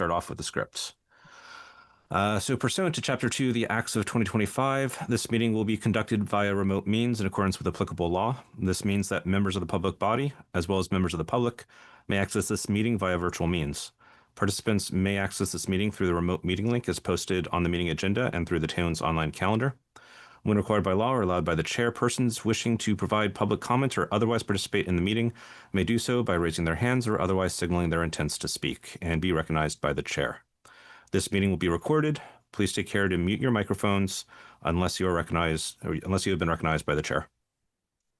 start off with the scripts. So pursuant to Chapter 2 of the Acts of 2025, this meeting will be conducted via remote means in accordance with applicable law. This means that members of the public body, as well as members of the public, may access this meeting via virtual means. Participants may access this meeting through the remote meeting link as posted on the meeting agenda and through the Town's online calendar. When required by law or allowed by the chair, persons wishing to provide public comment or otherwise participate in the meeting may do so by raising their hands or otherwise signaling their intents to speak and be recognized by the chair. This meeting will be recorded. Please take care to mute your microphones unless you have been recognized by the chair.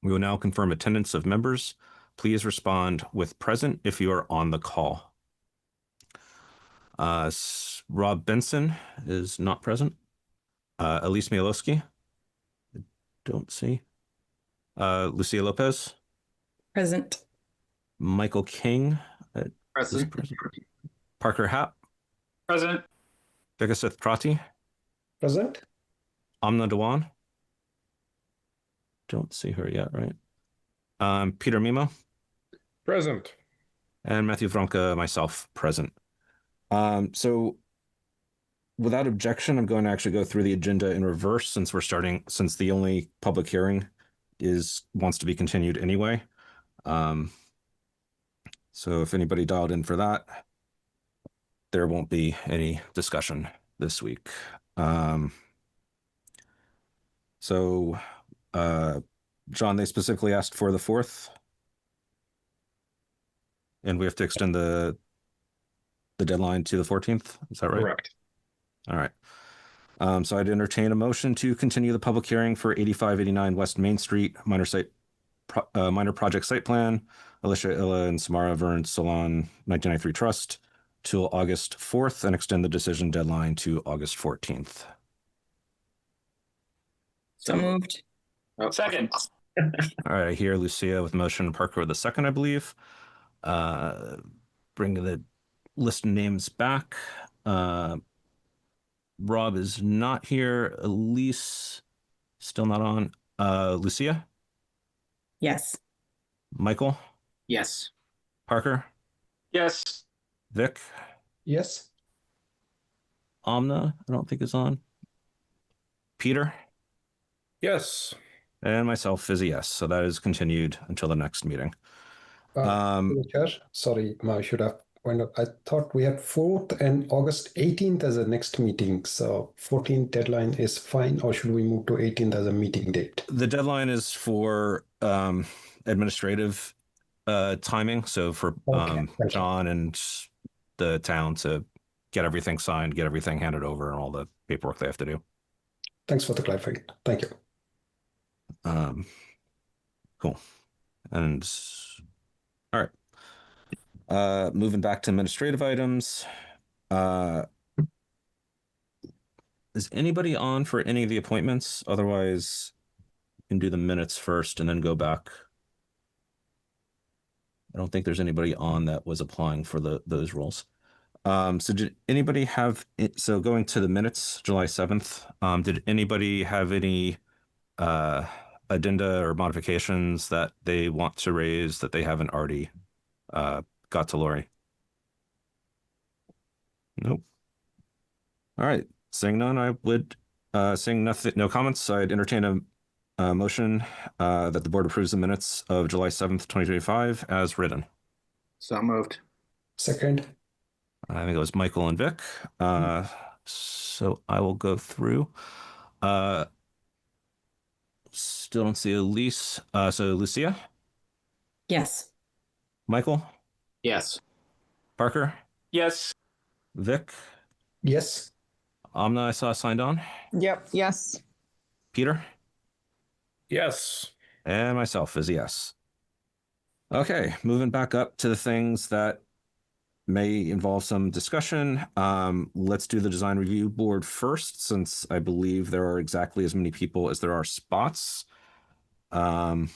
We will now confirm attendance of members. Please respond with present if you are on the call. Rob Benson is not present. Elise Mielowski. Don't see. Lucia Lopez. Present. Michael King. Present. Parker Happ. Present. Vigasith Prati. Present. Amna Dewan. Don't see her yet, right? Peter Mimo. Present. And Matthew Vronka, myself, present. So without objection, I'm going to actually go through the agenda in reverse since the only public hearing wants to be continued anyway. So if anybody dialed in for that, there won't be any discussion this week. John, they specifically asked for the 4th. And we have to extend the deadline to the 14th. Is that right? Correct. All right. So I'd entertain a motion to continue the public hearing for 8589 West Main Street, minor project site plan, Alicia Illa and Samara Vern Salon 1993 Trust, till August 4th and extend the decision deadline to August 14th. So moved. Second. All right, I hear Lucia with motion, Parker with a second, I believe. Bring the list of names back. Rob is not here. Elise, still not on. Lucia? Yes. Michael? Yes. Parker? Yes. Vic? Yes. Amna, I don't think is on. Peter? Yes. And myself is a yes. So that is continued until the next meeting. Chair, sorry, I should have pointed out. I thought we had 4th and August 18th as a next meeting. So 14th deadline is fine, or should we move to 18th as a meeting date? The deadline is for administrative timing. So for John and the town to get everything signed, get everything handed over, and all the paperwork they have to do. Thanks for the clarifying. Thank you. Cool. And all right. Moving back to administrative items. Is anybody on for any of the appointments? Otherwise, you can do the minutes first and then go back. I don't think there's anybody on that was applying for those roles. So did anybody have so going to the minutes, July 7th, did anybody have any addenda or modifications that they want to raise that they haven't already got to Lori? Nope. All right. Seeing none, I would seeing nothing, no comments. I'd entertain a motion that the board approves the minutes of July 7th, 2025 as written. So moved. Second. I think it was Michael and Vic. So I will go through. Still don't see Elise. So Lucia? Yes. Michael? Yes. Parker? Yes. Vic? Yes. Amna, I saw signed on. Yep. Yes. Peter? Yes. And myself is a yes. Okay, moving back up to the things that may involve some discussion. Let's do the design review board first, since I believe there are exactly as many people as there are spots. I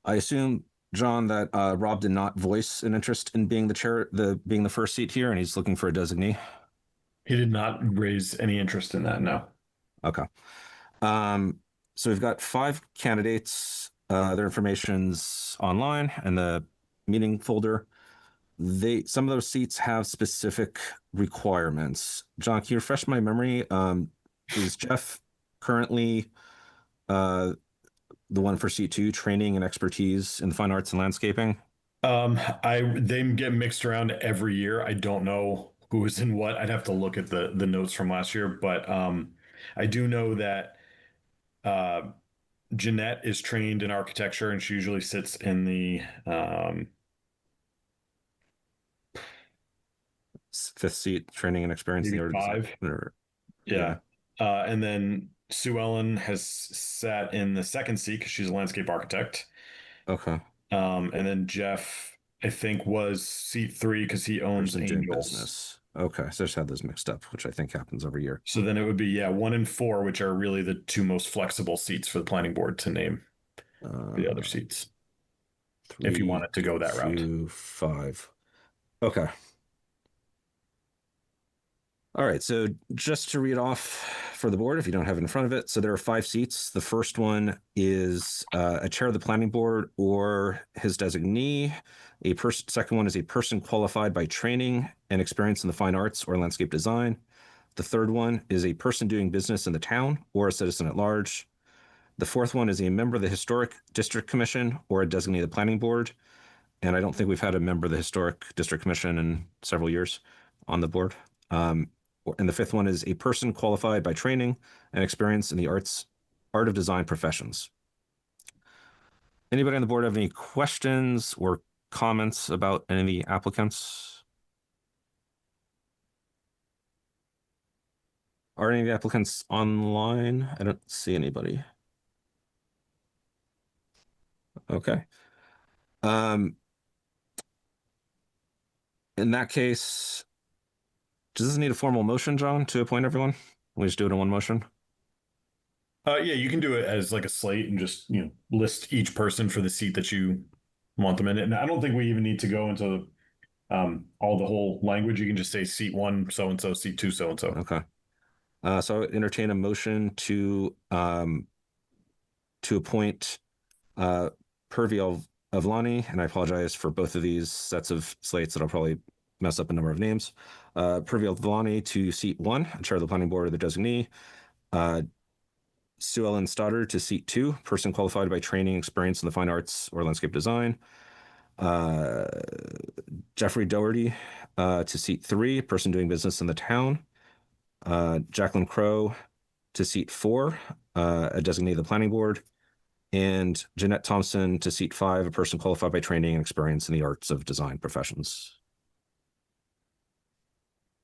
assume, John, that Rob did not voice an interest in being the chair, being the first seat here, and he's looking for a designee. He did not raise any interest in that, no. Okay. So we've got 5 candidates. Their information's online in the meeting folder. some of those seats have specific requirements. John, can you refresh my memory? Is Jeff currently the one for seat 2, training and expertise in the fine arts and landscaping? They get mixed around every year. I don't know who is in what. I'd have to look at the notes from last year, but I do know that Jeanette is trained in architecture, and she usually sits in the 5th seat, training and experience in the maybe art of 5. design, or- Yeah. And then Sue Ellen has sat in the 2nd seat because she's a landscape architect. Okay. And then Jeff, I think, was seat 3 because he owns Person doing Angels. business. Okay, so I just had those mixed up, which I think happens every year. So then it would be 1 and 4, which are really the 2 most flexible seats for the planning board to name the other seats. If you 3, wanted to go that route. 2, 5. Okay. All right, so just to read off for the board, if you don't have it in front of it. So there are 5 seats. The first one is a chair of the planning board or his designee. Second one is a person qualified by training and experience in the fine arts or landscape design. The third one is a person doing business in the town or a citizen at large. The fourth one is a member of the Historic District Commission or a designee of the planning board. And I don't think we've had a member of the Historic District Commission in several years on the board. And the fifth one is a person qualified by training and experience in the art of design professions. Anybody on the board have any questions or comments about any of the applicants? Are any of the applicants online? I don't see anybody. Okay. In that case, does this need a formal motion, John, to appoint everyone? We just do it in one motion? Yeah, you can do it as like a slate and just, list each person for the seat that you want them in. And I don't think we even need to go into all the whole language. You can just say seat 1, so-and-so, seat 2, so-and-so. Okay. So I would entertain a motion to appoint Purvi Avlani, and I apologize for both of these sets of slates that I'll probably mess up a number of names. Purvi Avlani to seat 1, chair of the planning board or the designee. Sue Ellen Stoddard to seat 2, person qualified by training, experience in the fine arts or landscape design. Jeffrey Doherty to seat 3, person doing business in the town. Jacqueline Crow to seat 4, a designee of the planning board. And Jeanette Thompson to seat 5, a person qualified by training and experience in the arts of design professions.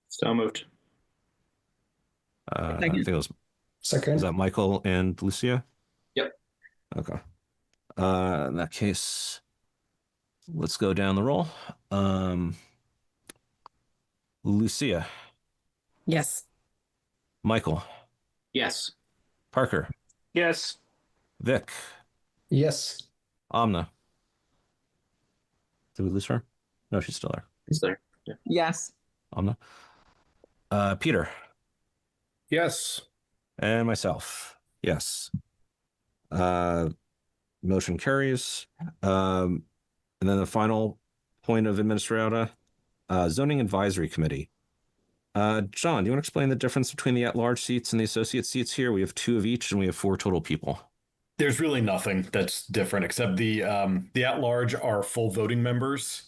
So moved. I think it was Second. Is that Michael and Lucia? Yep. Okay. In that case, let's go down the roll. Lucia, Yes. Michael, Yes. Parker, Yes. Vic, Yes. Amna. Did we lose her? No, she's still there. He's there. Yeah. Yes. Amna. Peter. Yes. And myself. Yes. Motion carries. And then the final point of administrata, zoning advisory committee. John, do you want to explain the difference between the at-large seats and the associate seats here? We have 2 of each and we have 4 total people. There's really nothing that's different except the at-large are full voting members.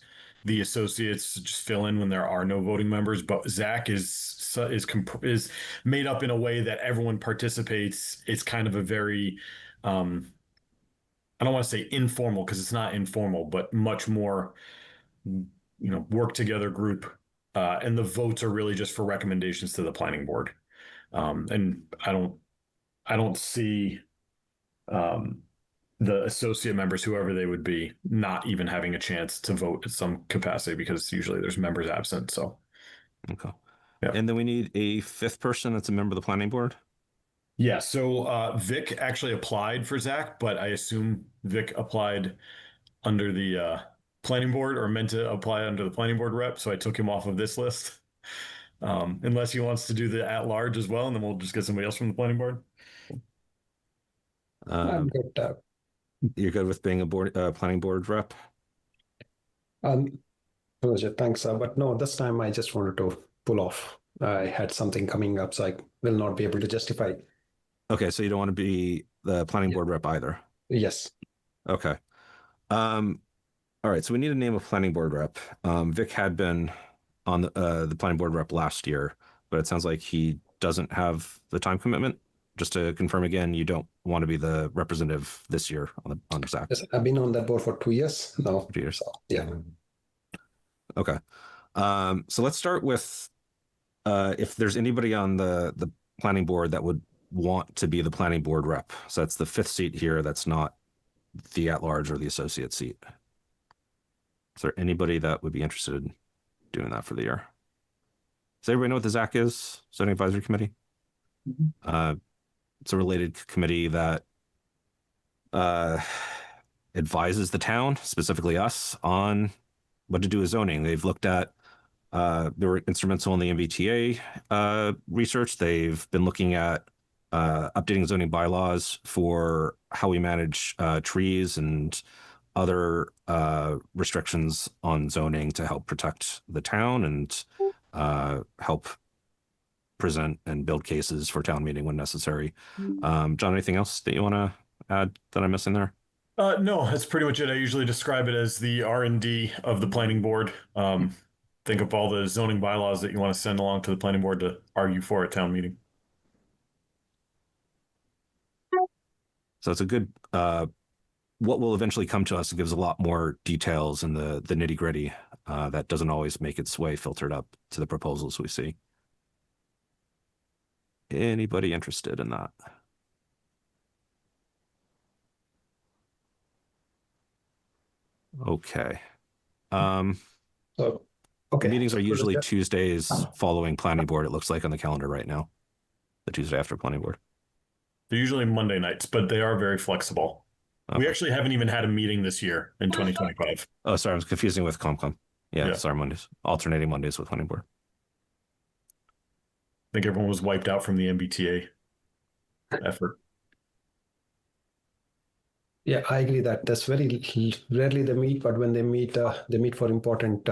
The associates just fill in when there are no voting members. But Zach is made up in a way that everyone participates. It's kind of a very, I don't want to say informal because it's not informal, but much more, work together group. And the votes are really just for recommendations to the planning board. And I don't see the associate members, whoever they would be, not even having a chance to vote in some capacity because usually there's members absent. So, Okay. Yeah. And then we need a 5th person that's a member of the planning board. yeah. So Vic actually applied for Zach, but I assume Vic applied under the planning board or meant to apply under the planning board rep. So I took him off of this list. Unless he wants to do the at-large as well, and then we'll just get somebody else from the planning board. I'm good. You're good with being a planning board rep? Pleasure. Thanks. But no, this time I just wanted to pull off. I had something coming up, so I will not be able to justify. Okay, so you don't want to be the planning Yeah. board rep either. Yes. Okay. All right, so we need to name a planning board rep. Vic had been on the planning board rep last year, but it sounds like he doesn't have the time commitment. Just to confirm again, you don't want to be the representative this year on Zach. Yes, I've been on that board for 2 years now. 2 years. So, yeah. Okay. So let's start with if there's anybody on the planning board that would want to be the planning board rep. So that's the fifth seat here. That's not the at-large or the associate seat. Is there anybody that would be interested in doing that for the year? Does everybody know what the ZAC is? Zoning Advisory Committee? It's a related committee that advises the town, specifically us, on what to do with zoning. They've looked at, they were instrumental in the MBTA research. They've been looking at updating zoning bylaws for how we manage trees and other restrictions on zoning to help protect the town and help present and build cases for town meeting when necessary. John, anything else that you want to add that I'm missing there? No, that's pretty much it. I usually describe it as the R&D of the planning board. Think of all the zoning bylaws that you want to send along to the planning board to argue for at town meeting. So it's a good, what will eventually come to us gives a lot more details in the nitty gritty that doesn't always make its way filtered up to the proposals we see. Anybody interested in that? Okay. So, okay. Meetings are So usually there's- Tuesdays following planning board. It looks like on the calendar right now, the Tuesday after planning board. They're usually Monday nights, but they are very flexible. We Okay. actually haven't even had a meeting this year in 2025. Oh, sorry, I was confusing with ComCom. Yeah, Yeah. sorry, Mondays, alternating Mondays with planning board. I think everyone was wiped out from the MBTA effort. Yeah, I agree that that's very rarely they meet, but when they meet for important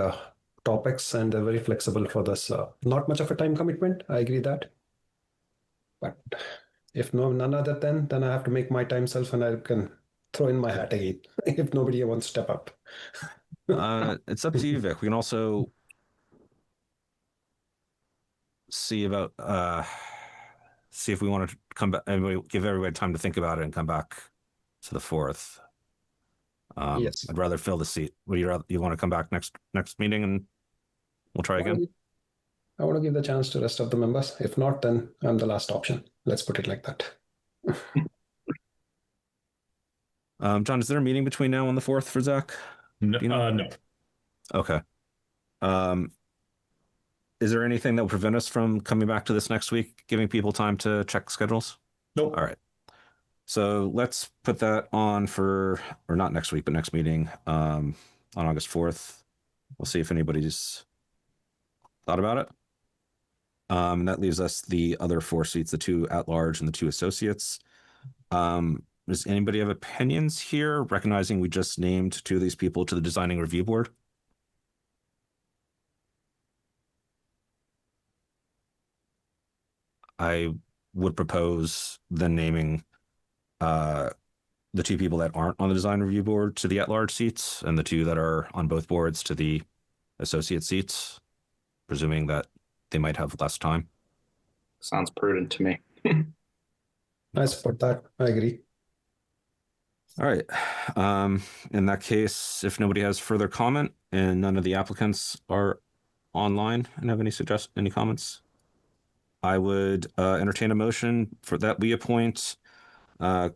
topics, and they're very flexible for this. Not much of a time commitment. I agree that. But if none other then I have to make my time self, and I can throw in my hat again if nobody wants to step up. It's up to you, Vic. We can also see about see if we want to come back and give everybody time to think about it and come back to the 4th. Yes. I'd rather fill the seat. Would you want to come back next meeting and we'll try again? I want to give the chance to rest of the members. If not, then I'm the last option. Let's put it like that. John, is there a meeting between now and the 4th for Zach? No, You know- no. Okay. Is there anything that will prevent us from coming back to this next week, giving people time to check schedules? Nope. All right. So let's put that on for, or not next week, but next meeting on August 4th. We'll see if anybody's thought about it. That leaves us the other 4 seats, the 2 at large and the 2 associates. Does anybody have opinions here, recognizing we just named 2 of these people to the designing review board? I would propose then naming the 2 people that aren't on the design review board to the at-large seats and the 2 that are on both boards to the associate seats, presuming that they might have less time. Sounds prudent to me. I support that. I agree. All right. In that case, if nobody has further comment and none of the applicants are online and have any comments, I would entertain a motion for that we appoint I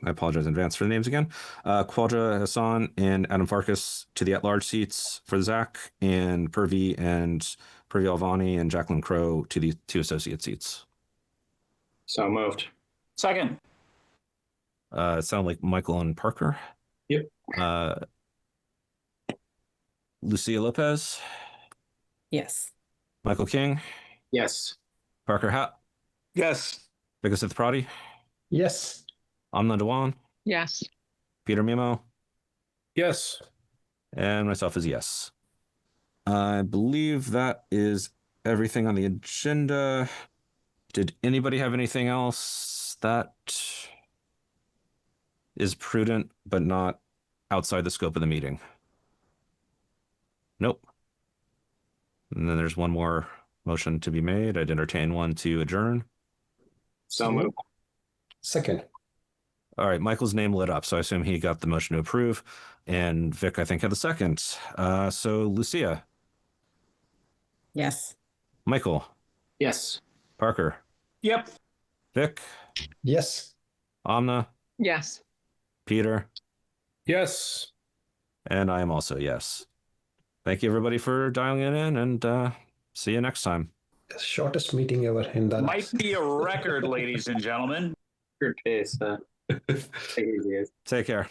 apologize in advance for the names again. Quadra Hassan and Adam Farkas to the at-large seats for Zach, and Purvi Alvani and Jacqueline Crow to the 2 associate seats. So moved. Second. It sounded like Michael and Parker. Yep. Lucia Lopez, Yes. Michael King, Yes. Parker Hatt, Yes. Vigasith Prati, Yes. Amna Dewan, Yes. Peter Mimo, Yes. And myself is yes. I believe that is everything on the agenda. Did anybody have anything else that is prudent but not outside the scope of the meeting? Nope. And then there's one more motion to be made. I'd entertain one to adjourn. So moved. Second. All right, Michael's name lit up, so I assume he got the motion to approve. And Vic, I think, had the second. So Lucia, Yes. Michael, Yes. Parker, Yep. Vic, Yes. Amna, Yes. Peter, Yes. and I am also yes. Thank you, everybody, for dialing it in, and see you next time. The shortest meeting ever in Dallas. Might be a record, ladies and gentlemen. Good pace. Take it easy, guys. Take care.